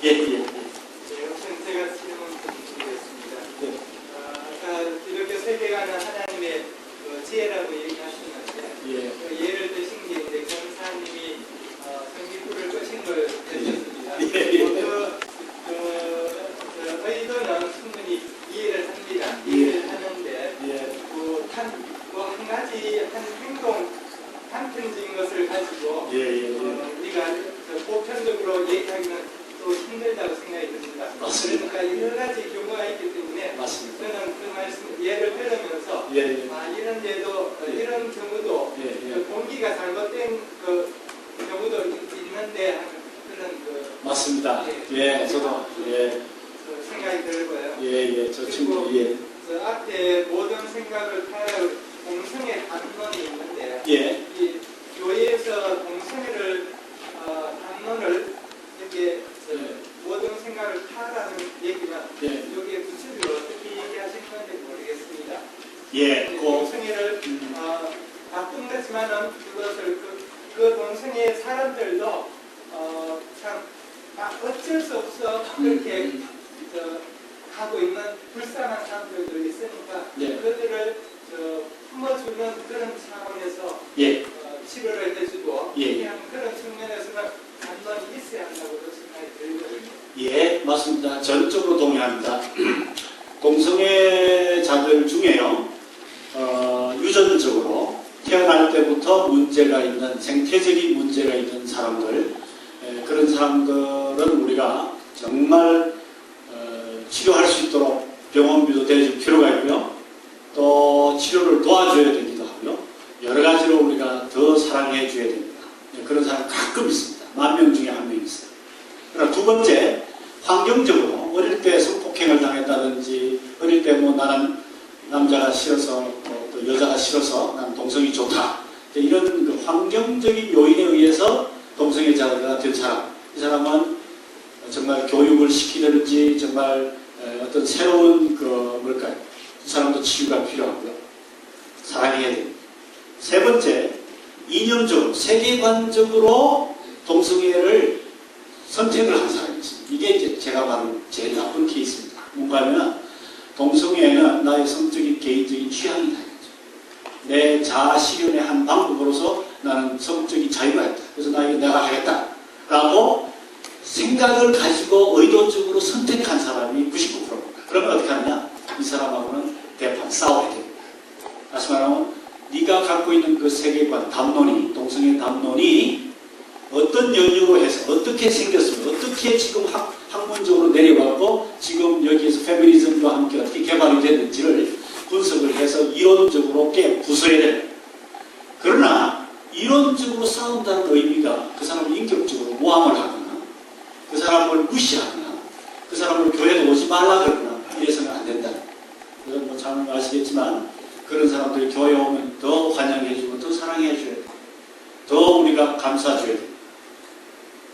예. 제가 질문 드리겠습니다. 네. 아까 기독교 세계관은 하나님의 지혜라고 얘기하셨는데 예를 드신 게 이제 권사님이 성기불을 거신 걸 드렸습니다. 저희도는 충분히 이해를 합니다. 이해를 하는데 한 가지 한 행동 단편적인 것을 가지고 우리가 보편적으로 얘기하기는 또 힘들다고 생각이 듭니다. 맞습니다. 그러니까 여러 가지 경우가 있기 때문에 맞습니다. 저는 그 말씀 예를 들으면서 이런 데도 이런 경우도 공기가 잘못된 그 경우도 있는데 그런 맞습니다. 저도 생각이 들고요. 저 친구 그 앞에 모든 생각을 타야 공성의 담론이 있는데 이 교회에서 공성회를 담론을 이렇게 모든 생각을 타라는 얘기는 여기에 구체적으로 어떻게 얘기하실 건지 모르겠습니다. 공성회를 바꾼 거지만은 그것을 그 동성애 사람들도 참 어쩔 수 없어 그렇게 하고 있는 불쌍한 사람들도 있으니까 예. 그들을 품어주는 그런 차원에서 예. 치료를 해주고 예. 그냥 그런 측면에서는 단번이 있어야 한다고 생각이 들거든요. 예, 맞습니다. 전적으로 동의합니다. 동성애자들 중에요, 유전적으로 태어날 때부터 문제가 있는, 생태적인 문제가 있는 사람들, 그런 사람들은 우리가 정말 치료할 수 있도록 병원비도 대줄 필요가 있고요. 또 치료를 도와줘야 되기도 하고요. 여러 가지로 우리가 더 사랑해 줘야 됩니다. 그런 사람 가끔 있습니다. 10,000명 중에 1명 있어요. 그러나 두 번째, 환경적으로 어릴 때 성폭행을 당했다든지, 어릴 때 뭐 나는 남자가 싫어서 또 여자가 싫어서 난 동성이 좋다, 이런 그 환경적인 요인에 의해서 동성애자가 된 사람, 이 사람은 정말 교육을 시키든지 정말 어떤 새로운 뭘까요? 이 사람도 치유가 필요하고요. 사랑해야 됩니다. 세 번째, 이념적으로, 세계관적으로 동성애를 선택을 한 사람이 있습니다. 이게 이제 제가 말한 제일 나쁜 케이스입니다. 뭔가 하면 동성애는 나의 성적인 개인적인 취향이다. 내 자아 실현의 한 방법으로서 나는 성적인 자유가 있다. 그래서 나 이거 내가 하겠다. 라고 생각을 가지고 의도적으로 선택한 사람이 99%입니다. 그러면 어떻게 하느냐? 이 사람하고는 대판 싸워야 됩니다. 다시 말하면 네가 갖고 있는 그 세계관, 담론이, 동성애 담론이 어떤 연유로 해서 어떻게 생겼으면 어떻게 지금 학문적으로 내려왔고 지금 여기에서 페미니즘과 함께 어떻게 개발이 됐는지를 분석을 해서 이론적으로 부숴야 됩니다. 그러나 이론적으로 싸운다는 의미가 그 사람을 인격적으로 모함을 하거나 그 사람을 무시하거나 그 사람을 교회에 오지 말라 그러거나 이래서는 안 된다. 그건 뭐 잘 아시겠지만 그런 사람들이 교회에 오면 더 환영해주고 더 사랑해줘야 돼. 더 우리가 감싸줘야 돼.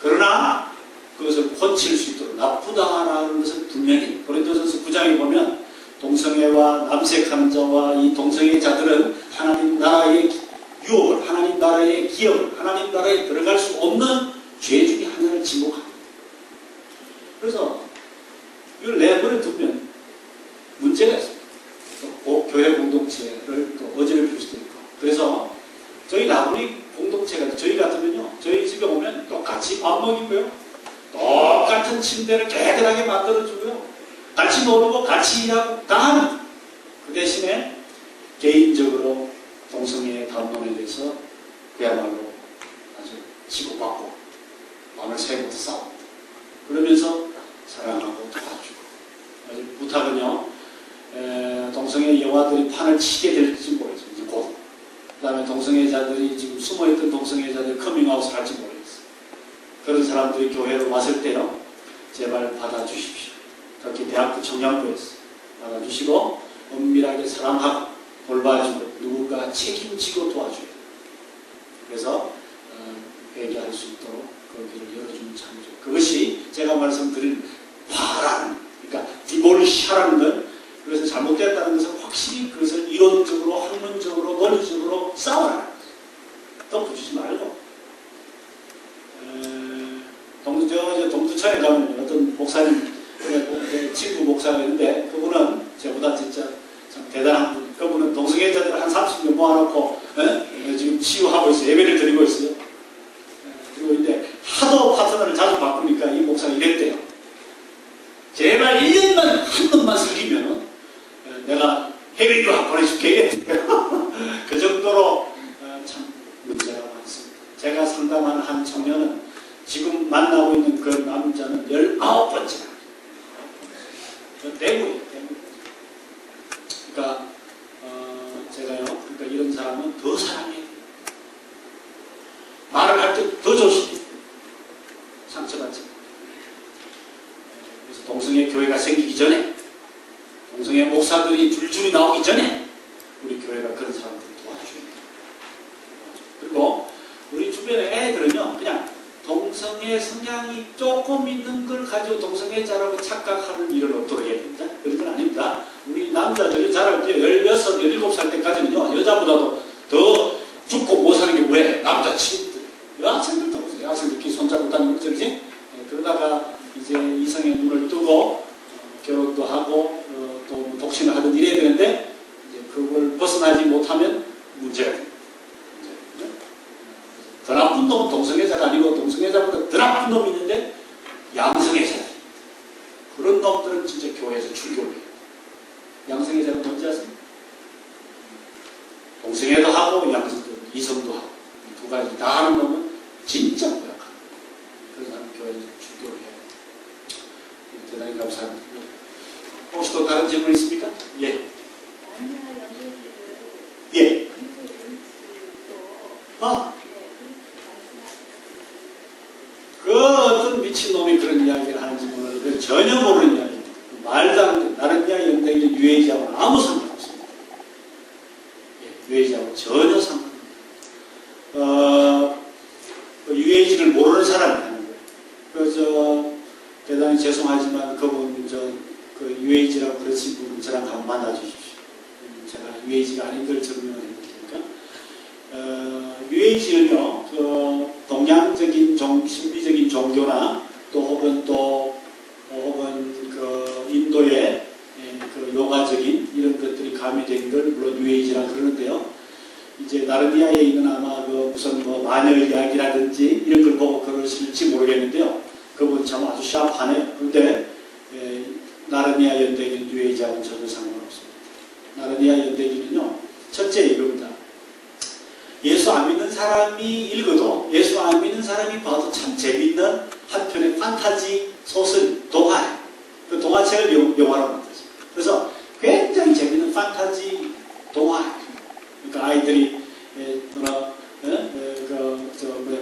그러나 그것을 고칠 수 있도록 나쁘다라는 것은 분명히 고린도전서 9장에 보면 동성애와 남색함자와 이 동성애자들은 하나님 나라의 유혹을, 하나님 나라의 기업을, 하나님 나라에 들어갈 수 없는 죄 중에 하나를 지목합니다. 그래서 이걸 내버려 두면 문제가 있습니다. 또 교회 공동체를 또 어지럽힐 수도 있고. 그래서 저희 나그네 공동체가 저희 같으면요, 저희 집에 오면 똑같이 밥 먹이고요, 똑같은 침대를 깨끗하게 만들어주고요, 같이 놀고 같이 일하고 다 하는. 그 대신에 개인적으로 동성애의 담론에 대해서 그야말로 아주 치고받고 마음을 새부터 싸웁니다. 그러면서 사랑하고 도와주고. 아주 부탁은요, 동성애 영화들이 판을 치게 될지 모르겠어요. 이제 곧. 그 다음에 동성애자들이 지금 숨어있던 동성애자들이 커밍아웃을 할지 모르겠어요. 그런 사람들이 교회로 왔을 때요, 제발 받아주십시오. 특히 대학교 청년부에서 받아주시고 은밀하게 사랑하고 돌봐주고 누군가 책임지고 도와줘야 돼요. 그래서 회개할 수 있도록 그 길을 열어주는 창조. 그것이 제가 말씀드린 화라는, 그러니까 디몰시하라는 것, 그래서 잘못됐다는 것은 확실히 그것을 이론적으로, 학문적으로, 논리적으로 싸워라. 덮어주지 말고. 동두천에 가면 어떤 목사님, 제 친구 목사가 있는데 그분은 저보다 진짜 참 대단한 분. 그분은 동성애자들 한 30명 모아놓고 지금 치유하고 있어요. 예배를 드리고 있어요. 그리고 이제 하도 파트너를 자주 바꾸니까 이 목사가 이랬대요. 제발 1년만 한 놈만 사귀면 내가 해외 유학 보내줄게. 그 정도로 참 문제가 많습니다. 제가 상담한 한 청년은 지금 만나고 있는 그 남자는 19번째나. 대구예요. 그러니까 제가요, 그러니까 이런 사람은 더 사랑해야 돼요. 말을 할 때 더 조심해요. 상처받지. 그래서 동성애 교회가 생기기 전에, 동성애 목사들이 줄줄이 나오기 전에 우리 교회가 그런 사람들을 도와줘야 돼요. 그리고 우리 주변에 애들은요, 그냥 동성애 성향이 조금 있는 걸 가지고 동성애자라고 착각하는 일을 없도록 해야 됩니다. 그런 건 아닙니다. 우리 남자들이 자랄 때 16, 17살 때까지는요, 여자보다도 더 죽고 못 사는 게 왜? 남자친구들. 여학생들도 보세요. 여학생들끼리 손잡고 다니고 그러지? 그러다가 이제 이성의 눈을 뜨고 결혼도 하고 벗어나지 못하면 문제가 됩니다. 더 나쁜 놈은 동성애자가 아니고 동성애자보다 더 나쁜 놈이 있는데 양성애자. 그런 놈들은 진짜 교회에서 출교를 해요. 양성애자는 뭔지 아세요? 동성애도 하고 이성도 하고 두 가지 다 하는 놈은 진짜 고약합니다. 그래서 나는 교회에서 출교를 해요. 대단히 감사합니다. 혹시 또 다른 질문 있습니까? 예. 예. 그 어떤 미친놈이 그런 이야기를 하는지 모르는데 전혀 모르는 이야기입니다. 말도 안 돼. 나름이야 연대기 유해지하고는 아무 상관없습니다. 예, 유해지하고 전혀 상관없습니다. 유해지를 모르는 사람이 하는 거예요. 그래서 대단히 죄송하지만 그분 그 유해지라고 그러신 분은 저랑 한번 만나주십시오. 제가 유해지가 아닌 걸 증명을 했으니까. 유해지는요, 그 동양적인 신비적인 종교나 또 혹은 그 인도의 그 요가적인 이런 것들이 가미된 걸 물론 유해지라 그러는데요. 이제 나르디아에 있는 아마 그 무슨 뭐 마녀 이야기라든지 이런 걸 보고 그러실지 모르겠는데요. 그분 참 아주 샤프하네요. 그런데 나르디아 연대기는 유해지하고는 전혀 상관없습니다. 나르디아 연대기는요, 첫째 이겁니다. 예수 안 믿는 사람이 읽어도 예수 안 믿는 사람이 봐도 참 재밌는 한편의 판타지 소설 동화예요. 그 동화책을 영화로 만들었어요. 그래서 굉장히 재밌는 판타지 동화예요. 그러니까 아이들이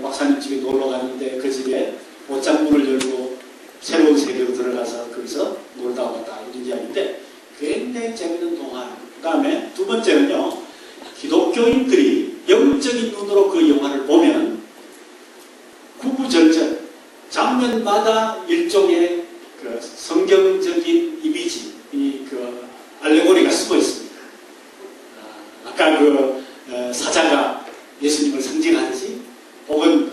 박사님 집에 놀러 가는데 그 집에 옷장문을 열고 새로운 세계로 들어가서 거기서 놀다 왔다 이런 이야기인데 굉장히 재밌는 동화예요. 그 다음에 두 번째는요, 기독교인들이 영적인 눈으로 그 영화를 보면 구구절절 장면마다 일종의 그 성경적인 이미지, 그 알레고리가 숨어 있습니다. 아까 그 사자가 예수님을 상징하듯이 혹은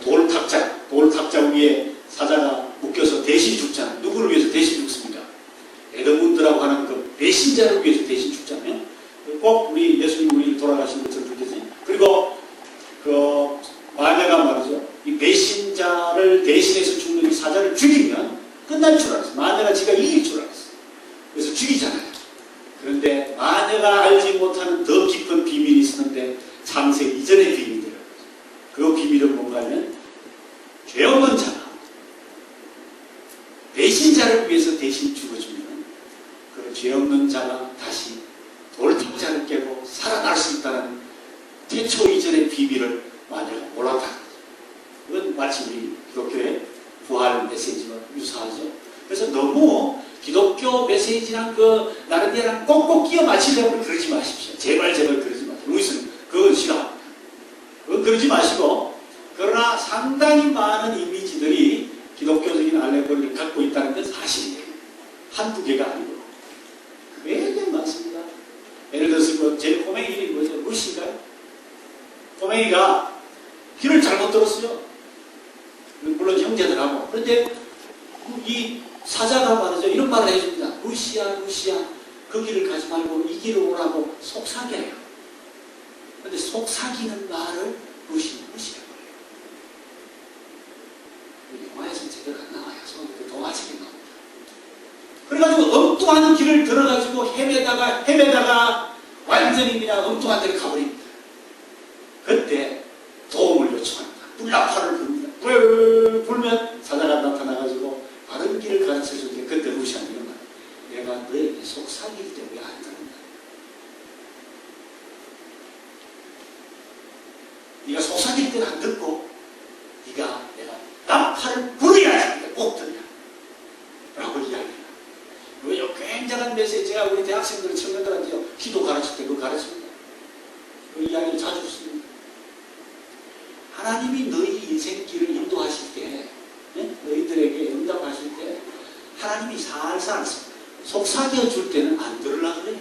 돌탁자 위에 사자가 묶여서 대신 죽잖아요. 누구를 위해서 대신 죽습니까? 에드문드라고 하는 그 배신자를 위해서 대신 죽잖아요. 꼭 우리 예수님 우리 돌아가신 것처럼 죽겠지. 그리고 그 마녀가 말이죠. 이 배신자를 대신해서 죽는 이 사자를 죽이면 끝날 줄 알았어요. 마녀가 지가 이길 줄 알았어요. 그래서 죽이잖아요. 그런데 마녀가 알지 못하는 더 깊은 비밀이 있었는데 창세 이전의 비밀이에요. 그 비밀은 뭔가 하면 죄 없는 자가 배신자를 위해서 대신 죽어주면 그 죄 없는 자가 다시 돌탁자를 깨고 살아날 수 있다는 태초 이전의 비밀을 마녀가 몰랐다. 그건 마치 우리 기독교의 부활 메시지와 유사하죠. 그래서 너무 기독교 메시지랑 그 나름대로랑 꼭꼭 끼워 맞추려고 그러지 마십시오. 제발 그러지 마십시오. 루이스는 그건 싫어. 그건 그러지 마시고, 그러나 상당히 많은 이미지들이 기독교적인 알레고리를 갖고 있다는 건 사실이에요. 한두 개가 아니고 굉장히 많습니다. 예를 들어서 제 꼬맹이 이름이 뭐죠? 루시인가요? 꼬맹이가 귀를 잘못 들었어요. 물론 형제들하고. 그런데 이 사자가 말이죠. 이런 말을 해줍니다. 루시야 그 길을 가지 말고 이 길을 오라고 속삭여요. 그런데 속삭이는 말을 루시라고 해요. 영화에서는 제대로 안 나와요. 그 동화책에 나옵니다. 그래가지고 엉뚱한 길을 들어가지고 헤매다가 완전히 그냥 엉뚱한 데를 가버립니다. 그때 도움을 요청합니다. 물라파를 부릅니다. 불면 사자가 나타나가지고 바른 길을 가르쳐줄 때 그때 루시안 이런 말. 내가 너에게 속삭일 때 왜 안 듣는다? 네가 속삭일 때는 안 듣고 네가 내가 나팔을 불어야지 꼭 듣냐 라고 이야기해요. 왜요? 굉장한 메시지가 우리 대학생들 청년들한테 기도 가르칠 때 그거 가르칩니다. 그 이야기를 자주 씁니다. 하나님이 너희 인생길을 인도하실 때, 너희들에게 응답하실 때 하나님이 살살 속삭여 줄 때는 안 들으려고 그래요.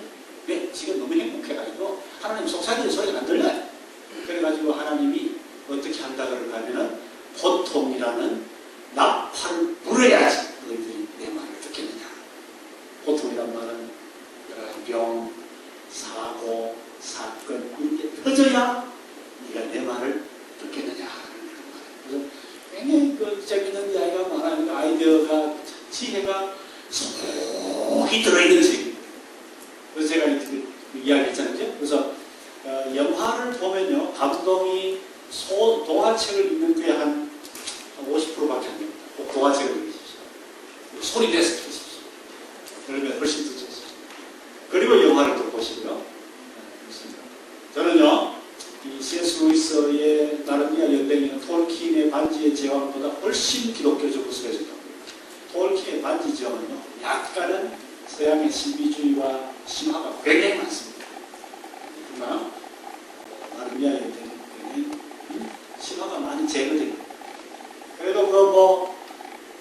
왜? 지금 너무 행복해가지고 하나님 속삭이는 소리가 안 들려요. 그래가지고 하나님이 어떻게 한다 그러는가 하면은 보통이라는 나팔을 불어야지 너희들이 내 말을 듣겠느냐. 보통이란 말은 여러 가지 병, 사고, 듣느냐? 네가 내 말을 듣겠느냐? 그래서 굉장히 그 재밌는 이야기가 많아요. 그 아이디어가 지혜가 속이 들어있는 책. 그래서 제가 이야기했잖아요. 그래서 영화를 보면요, 감동이 동화책을 읽는 게 한 50%밖에 안 됩니다. 꼭 동화책을 읽으십시오. 소리 내서 들으십시오. 그러면 훨씬 더 좋습니다. 그리고 영화를 또 보시고요. 그렇습니다. 저는요, 이 C.S. 루이스의 나르니아 연맹이나 톨킨의 반지의 제왕보다 훨씬 기독교적으로 쓰여졌다고 합니다. 톨킨의 반지 제왕은요, 약간은 서양의 신비주의와 신화가 굉장히 많습니다. 그러나 나르니아 연맹은 굉장히 신화가 많이 제거됩니다. 그래도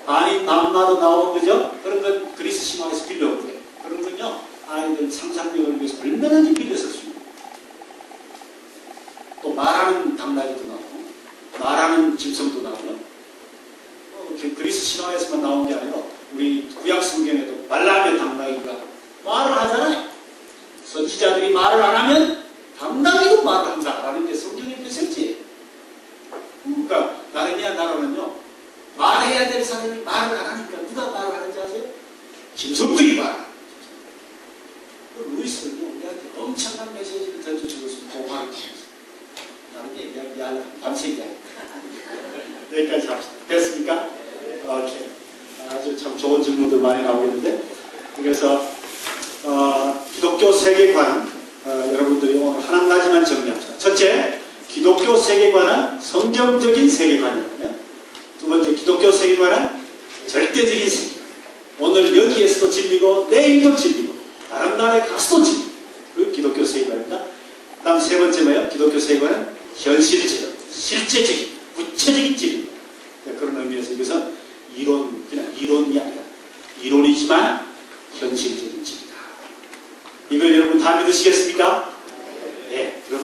반인 반마도 나오는 거죠? 그런 건 그리스 신화에서 빌려온 거예요. 그런 건요, 아이들 상상력을 위해서 얼마든지 빌려 쓸 수 있습니다. 또 말하는 당나귀도 나오고, 말하는 짐승도 나오고, 그리스 신화에서만 나온 게 아니라 우리 구약 성경에도 말라의 당나귀가 말을 하잖아요. 선지자들이 말을 안 하면 당나귀도 말을 한다라는 게 성경의 메시지예요. 그러니까 나르니아 나라는요, 말해야 될 사람이 말을 안 하니까 누가 말을 하는지 아세요? 짐승들이 말을. 루이스는요, 우리한테 엄청난 메시지를 던져주고 있습니다. 동화를 통해서. 다른 얘기하려면 밤새 얘기하니까. 여기까지 합시다. 됐습니까? 오케이. 아주 참 좋은 질문들 많이 나오겠는데. 그래서, 기독교 세계관, 여러분들이 오늘 한 가지만 정리합시다. 첫째, 기독교 세계관은 성경적인 세계관이거든요. 두 번째, 기독교 세계관은 절대적인 세계관. 오늘 여기에서도 진리고, 내일도 진리고, 다른 나라에 가서도 진리. 그 기독교 세계관입니다. 다음 세 번째 뭐예요? 기독교 세계관은 현실적, 실제적인, 구체적인 진리. 그런 의미에서 이것은 그냥 이론이 아니라 이론이지만 현실적인 진리다. 이걸 여러분 다 믿으시겠습니까?